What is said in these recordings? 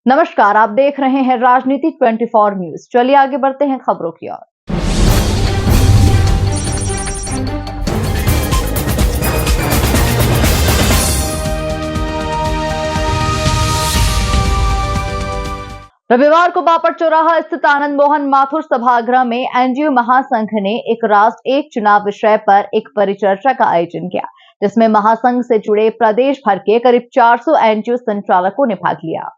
नमस्कार, आप देख रहे हैं राजनीति 24 न्यूज। चलिए आगे बढ़ते हैं खबरों की ओर। रविवार को बापट चौराहा स्थित आनंद मोहन माथुर सभागृह में एनजीओ महासंघ ने एक राष्ट्र एक चुनाव विषय पर एक परिचर्चा का आयोजन किया, जिसमें महासंघ से जुड़े प्रदेश भर के करीब 400 एनजीओ संचालकों ने भाग लिया।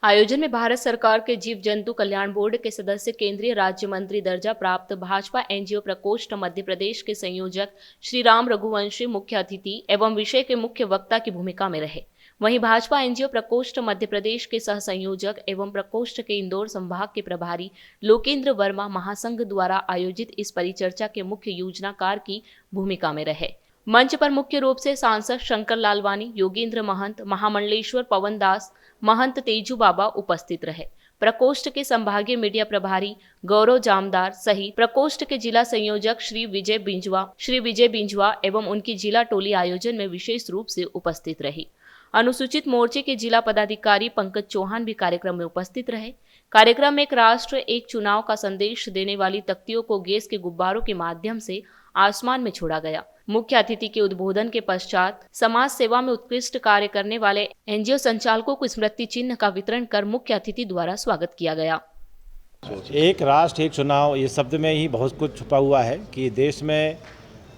आयोजन में भारत सरकार के जीव जंतु कल्याण बोर्ड के सदस्य, केंद्रीय राज्य मंत्री दर्जा प्राप्त भाजपा एनजीओ प्रकोष्ठ मध्य प्रदेश के संयोजक श्री राम रघुवंशी मुख्य अतिथि एवं विषय के मुख्य वक्ता की भूमिका में रहे। वहीं भाजपा एनजीओ प्रकोष्ठ मध्य प्रदेश के सह संयोजक एवं प्रकोष्ठ के इंदौर संभाग के प्रभारी लोकेंद्र वर्मा महासंघ द्वारा आयोजित इस परिचर्चा के मुख्य योजनाकार की भूमिका में रहे। मंच पर मुख्य रूप से सांसद शंकर लालवानी, योगेंद्र महंत, महामंडलेश्वर पवन दास, महंत तेजू बाबा उपस्थित रहे। प्रकोष्ठ के संभागीय मीडिया प्रभारी गौरव जामदार सहित प्रकोष्ठ के जिला संयोजक श्री विजय बिंजवा एवं उनकी जिला टोली आयोजन में विशेष रूप से उपस्थित रही। अनुसूचित मोर्चे के जिला पदाधिकारी पंकज चौहान भी कार्यक्रम में उपस्थित रहे। कार्यक्रम में एक राष्ट्र एक चुनाव का संदेश देने वाली तख्तियों को गैस के गुब्बारों के माध्यम से आसमान में छोड़ा गया। मुख्य अतिथि के उद्बोधन के पश्चात समाज सेवा में उत्कृष्ट कार्य करने वाले एनजीओ संचालकों को स्मृति चिन्ह का वितरण कर मुख्य अतिथि द्वारा स्वागत किया गया। एक राष्ट्र एक चुनाव, ये शब्द में ही बहुत कुछ छुपा हुआ है कि देश में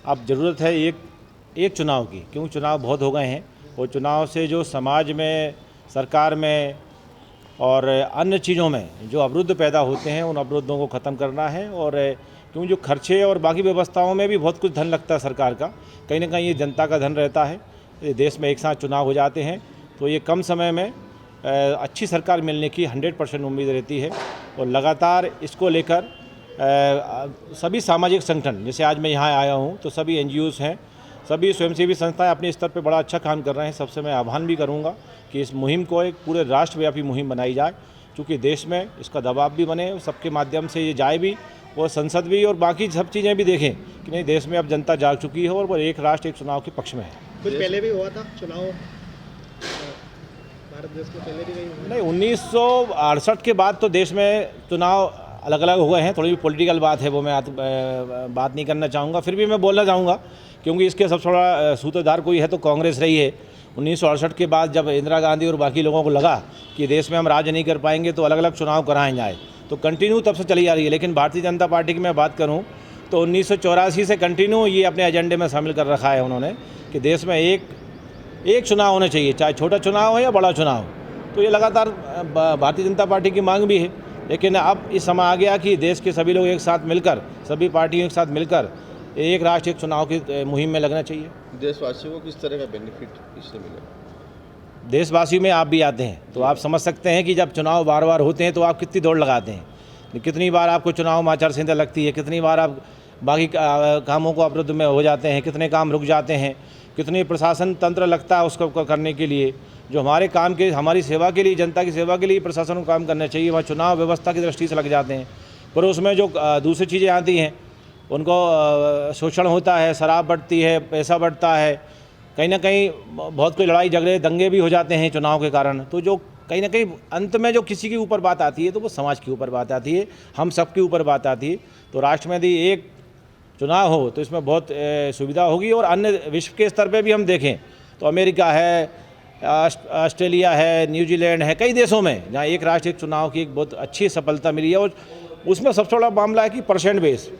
अब ज़रूरत है एक चुनाव की, क्योंकि चुनाव बहुत हो गए हैं और चुनाव से जो समाज में, सरकार में और अन्य चीज़ों में जो अवरुद्ध पैदा होते हैं, उन अवरुद्धों को ख़त्म करना है। और क्योंकि जो खर्चे और बाकी व्यवस्थाओं में भी बहुत कुछ धन लगता है सरकार का, कहीं ना कहीं ये जनता का धन रहता है। देश में एक साथ चुनाव हो जाते हैं तो ये कम समय में अच्छी सरकार मिलने की 100% उम्मीद रहती है। और लगातार इसको लेकर सभी सामाजिक संगठन, जैसे आज मैं यहाँ आया हूँ तो सभी एनजीओज़ हैं, सभी स्वयंसेवी संस्थाएं अपने स्तर पर बड़ा अच्छा काम कर रहे हैं। सबसे मैं आह्वान भी करूँगा कि इस मुहिम को एक पूरे राष्ट्रव्यापी मुहिम बनाई जाए, क्योंकि देश में इसका दबाव भी बने, सबके माध्यम से ये जाए भी और संसद भी और बाकी सब चीज़ें भी देखें कि नहीं, देश में अब जनता जाग चुकी है और वो एक राष्ट्र एक चुनाव के पक्ष में है। कुछ पहले भी हुआ था चुनाव, भारत देश में पहले भी नहीं, 1968 के बाद तो देश में चुनाव अलग अलग हुए हैं। थोड़ी पॉलिटिकल बात है, वो मैं बात नहीं करना चाहूँगा, फिर भी मैं बोलना चाहूँगा क्योंकि इसके सबसे बड़ा सूत्रधार कोई है तो कांग्रेस रही है। 1968 के बाद जब इंदिरा गांधी और बाकी लोगों को लगा कि देश में हम राज नहीं कर पाएंगे तो अलग अलग चुनाव कराए जाए, तो कंटिन्यू तब से चली आ रही है। लेकिन भारतीय जनता पार्टी की मैं बात करूं तो 1984 से कंटिन्यू ये अपने एजेंडे में शामिल कर रखा है उन्होंने कि देश में एक चुनाव होना चाहिए, चाहे छोटा चुनाव हो या बड़ा चुनाव हो। तो ये लगातार भारतीय जनता पार्टी की मांग भी है। लेकिन अब इस समय आ गया कि देश के सभी लोग एक साथ मिलकर, सभी पार्टियों एक साथ मिलकर एक राष्ट्र एक चुनाव की मुहिम में लगना चाहिए। देशवासियों को किस तरह का बेनिफिट इससे मिलेगा? देशवासी में आप भी आते हैं तो आप समझ सकते हैं कि जब चुनाव बार बार होते हैं तो आप कितनी दौड़ लगाते हैं, कितनी बार आपको चुनाव में आचार संहिता लगती है, कितनी बार आप बाकी कामों को अवरुद्ध में हो जाते हैं, कितने काम रुक जाते हैं, कितनी प्रशासन तंत्र लगता है उसको करने के लिए। जो हमारे काम के, हमारी सेवा के लिए, जनता की सेवा के लिए प्रशासन को काम करना चाहिए, वहाँ चुनाव व्यवस्था की दृष्टि से लग जाते हैं। पर उसमें जो दूसरी चीज़ें आती हैं, उनको शोषण होता है, शराब बढ़ती है, पैसा बढ़ता है, कहीं ना कहीं बहुत कोई लड़ाई झगड़े दंगे भी हो जाते हैं चुनाव के कारण। तो जो कहीं ना कहीं अंत में जो किसी के ऊपर बात आती है तो वो समाज के ऊपर बात आती है, हम सब के ऊपर बात आती है। तो राष्ट्र में यदि एक चुनाव हो तो इसमें बहुत सुविधा होगी। और अन्य विश्व के स्तर पे भी हम देखें तो अमेरिका है, ऑस्ट्रेलिया है, न्यूजीलैंड है, कई देशों में जहाँ एक राष्ट्र एक चुनाव की एक बहुत अच्छी सफलता मिली है। और उसमें सबसे बड़ा मामला है कि परसेंट बेस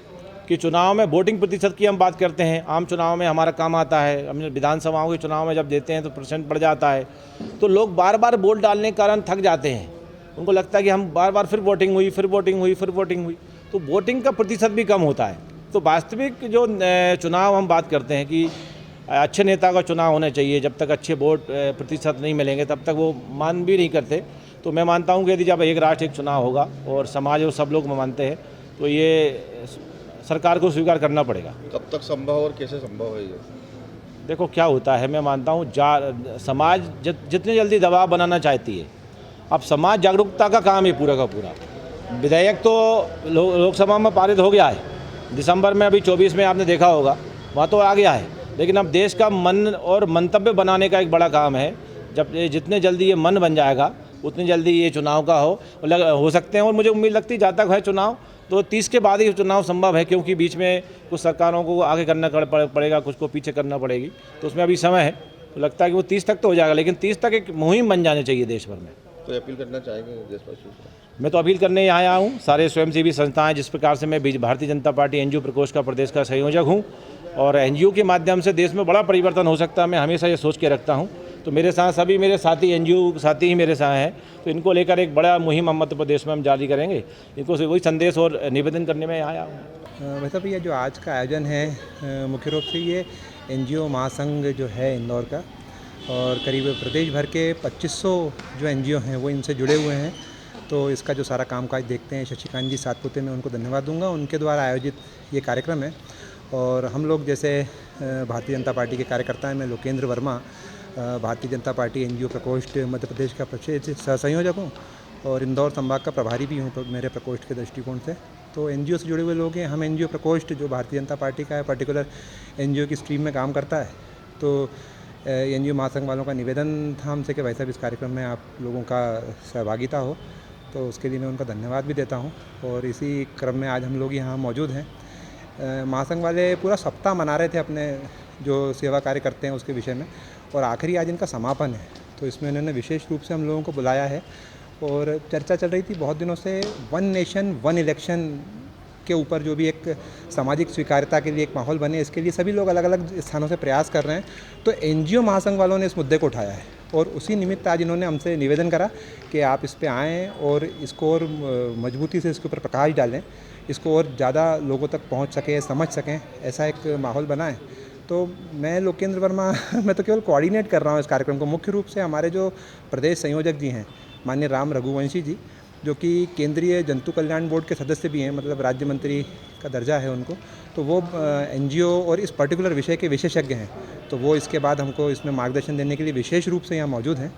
कि चुनाव में वोटिंग प्रतिशत की हम बात करते हैं। आम चुनाव में हमारा काम आता है, हम विधानसभाओं के चुनाव में जब देते हैं तो परसेंट बढ़ जाता है, तो लोग बार बार वोट डालने के कारण थक जाते हैं। उनको लगता है कि हम बार बार फिर वोटिंग हुई, तो वोटिंग का प्रतिशत भी कम होता है। तो वास्तविक जो चुनाव हम बात करते हैं कि अच्छे नेता का चुनाव होना चाहिए, जब तक अच्छे वोट प्रतिशत नहीं मिलेंगे तब तक वो मान भी नहीं करते। तो मैं मानता हूँ कि यदि जब एक राष्ट्र एक चुनाव होगा और समाज और सब लोग मानते हैं तो ये सरकार को स्वीकार करना पड़ेगा। कब तक संभव और कैसे संभव है ये? देखो क्या होता है, मैं मानता हूँ समाज जितनी जल्दी दबाव बनाना चाहती है। अब समाज जागरूकता का काम है पूरा का पूरा। विधेयक तो लोकसभा में पारित हो गया है, दिसंबर में, अभी 24 में आपने देखा होगा, वहाँ तो आ गया है। लेकिन अब देश का मन और मंतव्य बनाने का एक बड़ा काम है। जब जितने जल्दी ये मन बन जाएगा उतनी जल्दी ये चुनाव का हो सकते हैं। और मुझे उम्मीद लगती है जहाँ तक है चुनाव तो 30 के बाद ही चुनाव संभव है, क्योंकि बीच में कुछ सरकारों को आगे करना पड़ेगा, कुछ को पीछे करना पड़ेगी, तो उसमें अभी समय है। तो लगता है कि वो 30 तक तो हो जाएगा, लेकिन 30 तक एक मुहिम बन जानी चाहिए देश भर में। तो अपील करना चाहेंगे देशवासियों से? मैं तो अपील करने यहाँ आया हूँ, सारे स्वयंसेवी संस्थाएं, जिस प्रकार से मैं भारतीय जनता पार्टी एनजीओ प्रकोष्ठ का प्रदेश का संयोजक हूँ और एनजीओ के माध्यम से देश में बड़ा परिवर्तन हो सकता है, मैं हमेशा ये सोच के रखता हूँ। तो मेरे साथ सभी मेरे साथी एनजीओ साथी ही मेरे साथ हैं, तो इनको लेकर एक बड़ा मुहिम हम मध्य प्रदेश में हम जारी करेंगे। इनको वही संदेश और निवेदन करने में आया हूँ। वैसे भी ये जो आज का आयोजन है मुख्य रूप से ये एनजीओ महासंघ जो है इंदौर का, और करीब प्रदेश भर के 2500 जो एनजीओ हैं वो इनसे जुड़े हुए हैं। तो इसका जो सारा कामकाज देखते हैं शशिकांत जी सातपुते, मैं उनको धन्यवाद दूंगा, उनके द्वारा आयोजित ये कार्यक्रम है। और हम लोग जैसे भारतीय जनता पार्टी के कार्यकर्ता हैं, मैं लोकेंद्र वर्मा भारतीय जनता पार्टी एनजीओ प्रकोष्ठ मध्य प्रदेश का सह संयोजक हूँ और इंदौर संभाग का प्रभारी भी हूँ मेरे प्रकोष्ठ के दृष्टिकोण से। तो एनजीओ से जुड़े हुए लोग हैं। हम एनजीओ प्रकोष्ठ जो भारतीय जनता पार्टी का है, पर्टिकुलर एनजीओ की स्ट्रीम में काम करता है। तो एनजीओ महासंघ वालों का निवेदन था हमसे कि भाई साहब इस कार्यक्रम में आप लोगों का सहभागिता हो, तो उसके लिए मैं उनका धन्यवाद भी देता हूँ। और इसी क्रम में आज हम लोग यहाँ मौजूद हैं। महासंघ वाले पूरा सप्ताह मना रहे थे अपने जो सेवा कार्य करते हैं उसके विषय में, और आखिरी आज इनका समापन है। तो इसमें उन्होंने विशेष रूप से हम लोगों को बुलाया है और चर्चा चल रही थी बहुत दिनों से वन नेशन वन इलेक्शन के ऊपर, जो भी एक सामाजिक स्वीकार्यता के लिए एक माहौल बने, इसके लिए सभी लोग अलग अलग स्थानों से प्रयास कर रहे हैं। तो एनजीओ महासंघ वालों ने इस मुद्दे को उठाया है और उसी निमित्त आज इन्होंने हमसे निवेदन करा कि आप इस पे आएँ और इसको और मजबूती से इसके ऊपर प्रकाश डालें, इसको और ज़्यादा लोगों तक पहुंच सके, समझ सकें, ऐसा एक माहौल बनाएं। तो मैं लोकेंद्र वर्मा मैं तो केवल कोऑर्डिनेट कर रहा हूँ इस कार्यक्रम को। मुख्य रूप से हमारे जो प्रदेश संयोजक जी हैं माननीय राम रघुवंशी जी, जो कि केंद्रीय जंतु कल्याण बोर्ड के सदस्य भी हैं, मतलब राज्य मंत्री का दर्जा है उनको, तो वो एनजीओ और इस पर्टिकुलर विषय के विशेषज्ञ हैं। तो वो इसके बाद हमको इसमें मार्गदर्शन देने के लिए विशेष रूप से यहाँ मौजूद हैं।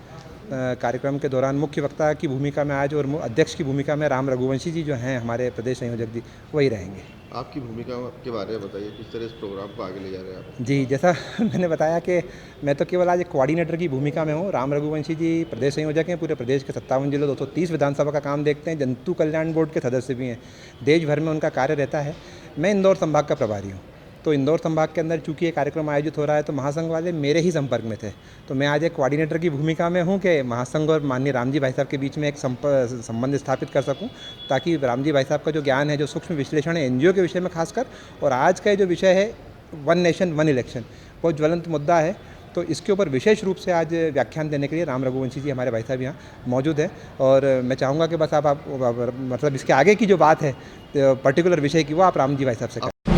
कार्यक्रम के दौरान मुख्य वक्ता की भूमिका में आज और अध्यक्ष की भूमिका में राम रघुवंशी जी जो हैं हमारे प्रदेश संयोजक जी, वही रहेंगे। आपकी भूमिका के बारे में बताइए, किस तरह इस प्रोग्राम को आगे ले जा रहे हैं आप? जी, जैसा मैंने बताया कि मैं तो केवल आज एक कोऑर्डिनेटर की भूमिका में हूँ। राम रघुवंशी जी प्रदेश संयोजक हैं, पूरे प्रदेश के 57 जिलों 230 विधानसभा का काम देखते हैं, जंतु कल्याण बोर्ड के सदस्य भी हैं, देश भर में उनका कार्य रहता है। मैं इंदौर संभाग का प्रभारी हूँ। तो इंदौर संभाग के अंदर चूंकि ये कार्यक्रम आयोजित हो रहा है तो महासंघ वाले मेरे ही संपर्क में थे, तो मैं आज एक कोऑर्डिनेटर की भूमिका में हूं कि महासंघ और माननीय रामजी भाई साहब के बीच में एक संबंध स्थापित कर सकूं, ताकि रामजी भाई साहब का जो ज्ञान है, जो सूक्ष्म विश्लेषण है एनजीओ के विषय में खासकर, और आज का जो विषय है वन नेशन वन इलेक्शन, बहुत ज्वलंत मुद्दा है। तो इसके ऊपर विशेष रूप से आज व्याख्यान देने के लिए राम रघुवंशी जी हमारे भाई साहब यहाँ मौजूद है। और मैं चाहूँगा कि बस आप मतलब इसके आगे की जो बात है पर्टिकुलर विषय की, वो आप राम जी भाई साहब से करें।